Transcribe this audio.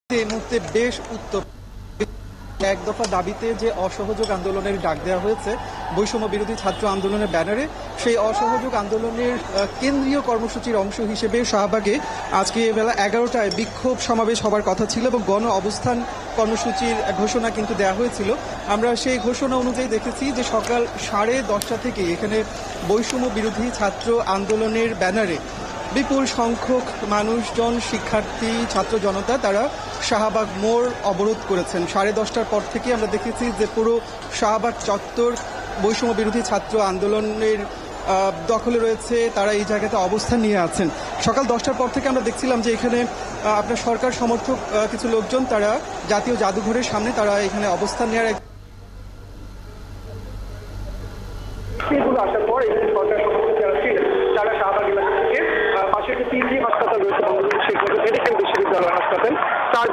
এই মুহূর্তে বেশ উত্তর এক দফা দাবিতে যে অসহযোগ আন্দোলনের ডাক দেওয়া হয়েছে বৈষম্য বিরোধী ছাত্র আন্দোলনের ব্যানারে, সেই অসহযোগ আন্দোলনের কেন্দ্রীয় কর্মসূচির অংশ হিসেবে শাহবাগে আজকে বেলা 11টায় বিক্ষোভ সমাবেশ হবার কথা ছিল এবং গণ অবস্থান কর্মসূচির ঘোষণা কিন্তু দেওয়া হয়েছিল। আমরা সেই ঘোষণা অনুযায়ী দেখেছি যে সকাল 10:30 থেকে এখানে বৈষম্য বিরোধী ছাত্র আন্দোলনের ব্যানারে বিপুল সংখ্যক মানুষজন, শিক্ষার্থী, ছাত্র জনতা তারা শাহবাগ মোড় অবরোধ করেছেন। 10:30টার পর থেকে আমরা দেখেছি যে পুরো শাহবাগ চত্বর বৈষম্য বিরোধী ছাত্র আন্দোলনের দখলে রয়েছে, তারা এই জায়গাতে অবস্থান নিয়ে আছেন। সকাল 10টার পর থেকে আমরা দেখছিলাম যে এখানে আপনার সরকার সমর্থক কিছু লোকজন তারা জাতীয় জাদুঘরের সামনে তারা এখানে অবস্থান নেওয়ার